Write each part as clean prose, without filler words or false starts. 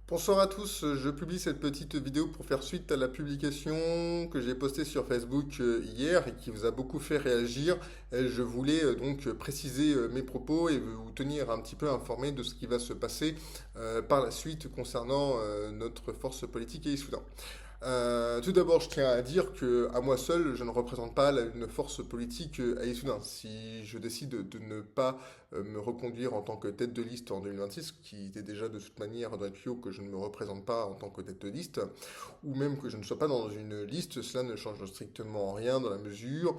Bonsoir à tous, je publie cette petite vidéo pour faire suite à la publication que j'ai postée sur Facebook hier et qui vous a beaucoup fait réagir. Et je voulais donc préciser mes propos et vous tenir un petit peu informé de ce qui va se passer par la suite concernant notre force politique et Issoudun. Tout d'abord, je tiens à dire que à moi seul, je ne représente pas une force politique à Issoudun. Si je décide de ne pas me reconduire en tant que tête de liste en 2026, qui était déjà de toute manière dans les tuyaux que je ne me représente pas en tant que tête de liste, ou même que je ne sois pas dans une liste, cela ne change strictement rien dans la mesure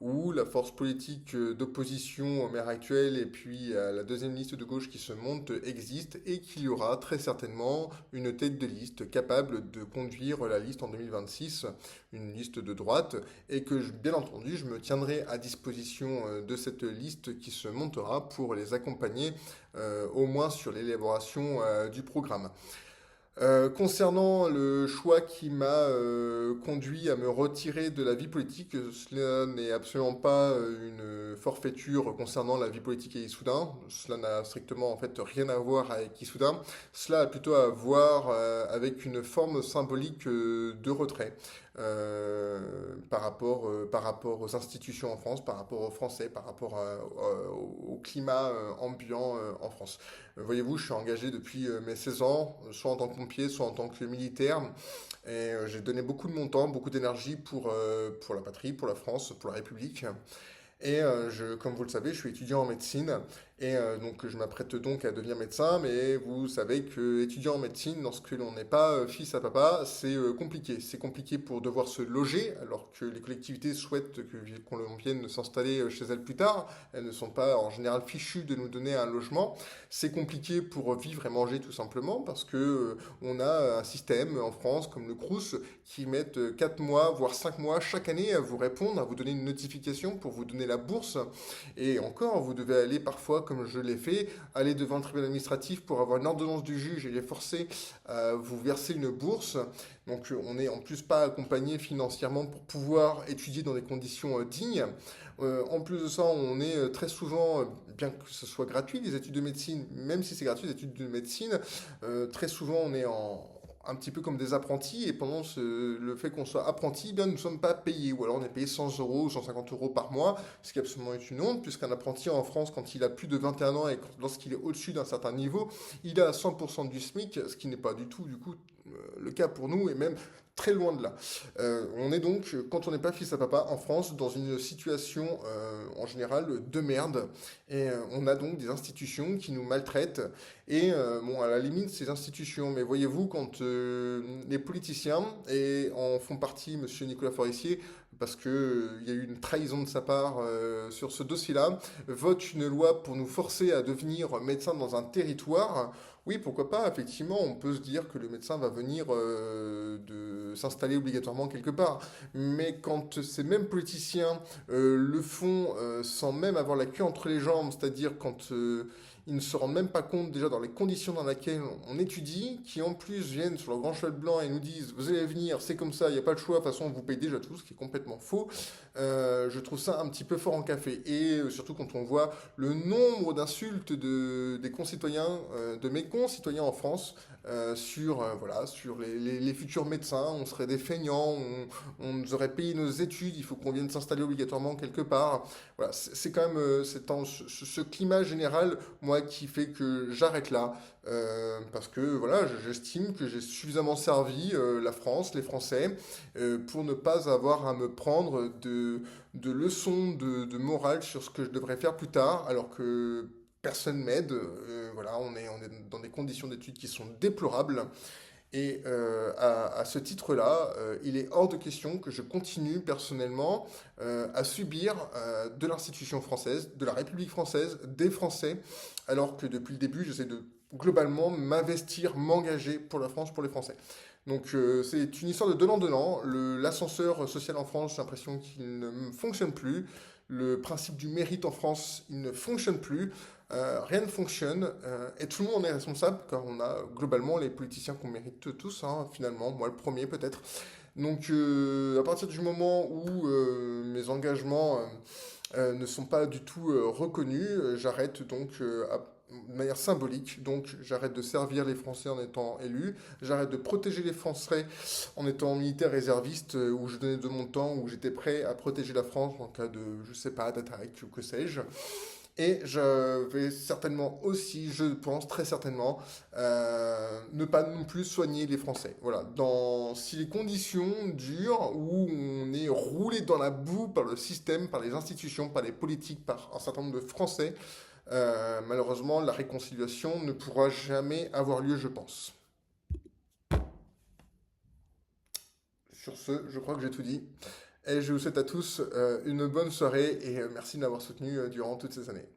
où la force politique d'opposition au maire actuel et puis à la deuxième liste de gauche qui se monte existe et qu'il y aura très certainement une tête de liste capable de conduire la liste en 2026, une liste de droite, et que bien entendu je me tiendrai à disposition de cette liste qui se montera pour les accompagner au moins sur l'élaboration du programme. Concernant le choix qui m'a conduit à me retirer de la vie politique, cela n'est absolument pas une forfaiture concernant la vie politique à Issoudun. Cela n'a strictement en fait rien à voir avec Issoudun. Cela a plutôt à voir avec une forme symbolique de retrait par rapport aux institutions en France, par rapport aux Français, par rapport au climat ambiant en France. Voyez-vous, je suis engagé depuis mes 16 ans, soit en tant que pompier, soit en tant que militaire. Et j'ai donné beaucoup de mon temps, beaucoup d'énergie pour la patrie, pour la France, pour la République. Et comme vous le savez, je suis étudiant en médecine et donc je m'apprête donc à devenir médecin. Mais vous savez que étudiant en médecine, lorsque l'on n'est pas fils à papa, c'est compliqué. C'est compliqué pour devoir se loger, alors que les collectivités souhaitent qu'on vienne s'installer chez elles plus tard. Elles ne sont pas en général fichues de nous donner un logement. C'est compliqué pour vivre et manger tout simplement parce que on a un système en France comme le Crous qui mettent 4 mois, voire 5 mois chaque année à vous répondre, à vous donner une notification pour vous donner la bourse. Et encore, vous devez aller parfois, comme je l'ai fait, aller devant le tribunal administratif pour avoir une ordonnance du juge et les forcer à vous verser une bourse. Donc on n'est en plus pas accompagné financièrement pour pouvoir étudier dans des conditions dignes. En plus de ça, on est très souvent, bien que ce soit gratuit, les études de médecine, même si c'est gratuit, les études de médecine, très souvent on est un petit peu comme des apprentis, et pendant le fait qu'on soit apprenti, eh bien, nous ne sommes pas payés, ou alors on est payé 100 euros ou 150 euros par mois, ce qui absolument est une honte, puisqu'un apprenti en France, quand il a plus de 21 ans et lorsqu'il est au-dessus d'un certain niveau, il a 100% du SMIC, ce qui n'est pas du tout, du coup, le cas pour nous, et même très loin de là. On est donc, quand on n'est pas fils à papa en France, dans une situation en général de merde. Et on a donc des institutions qui nous maltraitent. Et bon, à la limite, ces institutions. Mais voyez-vous, quand les politiciens, et en font partie monsieur Nicolas Forissier, parce que il y a eu une trahison de sa part sur ce dossier-là, vote une loi pour nous forcer à devenir médecin dans un territoire. Oui, pourquoi pas, effectivement, on peut se dire que le médecin va venir de s'installer obligatoirement quelque part. Mais quand ces mêmes politiciens le font sans même avoir la queue entre les jambes, c'est-à-dire quand ils ne se rendent même pas compte déjà dans les conditions dans lesquelles on étudie, qui en plus viennent sur leur grand cheval blanc et nous disent vous allez venir, c'est comme ça, il n'y a pas de choix, de toute façon on vous paye déjà tout, ce qui est complètement faux, je trouve ça un petit peu fort en café. Et surtout quand on voit le nombre d'insultes des concitoyens, de mes concitoyens en France, voilà, sur les futurs médecins, on serait des feignants, on nous aurait payé nos études, il faut qu'on vienne s'installer obligatoirement quelque part. Voilà, c'est quand même ce climat général, moi, qui fait que j'arrête là, parce que voilà, j'estime que j'ai suffisamment servi la France, les Français, pour ne pas avoir à me prendre de leçons de morale sur ce que je devrais faire plus tard, alors que personne m'aide. Voilà, on est dans des conditions d'études qui sont déplorables. Et à ce titre-là, il est hors de question que je continue personnellement à subir de l'institution française, de la République française, des Français, alors que depuis le début, j'essaie de globalement m'investir, m'engager pour la France, pour les Français. Donc c'est une histoire de donnant-donnant. L'ascenseur social en France, j'ai l'impression qu'il ne fonctionne plus. Le principe du mérite en France, il ne fonctionne plus. Rien ne fonctionne et tout le monde en est responsable car on a globalement les politiciens qu'on mérite tous, hein, finalement, moi le premier peut-être. Donc à partir du moment où mes engagements ne sont pas du tout reconnus, j'arrête donc de manière symbolique. Donc j'arrête de servir les Français en étant élu, j'arrête de protéger les Français en étant militaire réserviste où je donnais de mon temps, où j'étais prêt à protéger la France en cas de, je sais pas, d'attaque ou que sais-je. Et je vais certainement aussi, je pense très certainement, ne pas non plus soigner les Français. Voilà. Si les conditions durent, où on est roulé dans la boue par le système, par les institutions, par les politiques, par un certain nombre de Français, malheureusement, la réconciliation ne pourra jamais avoir lieu, je pense. Sur ce, je crois que j'ai tout dit. Et je vous souhaite à tous une bonne soirée et merci de m'avoir soutenu durant toutes ces années.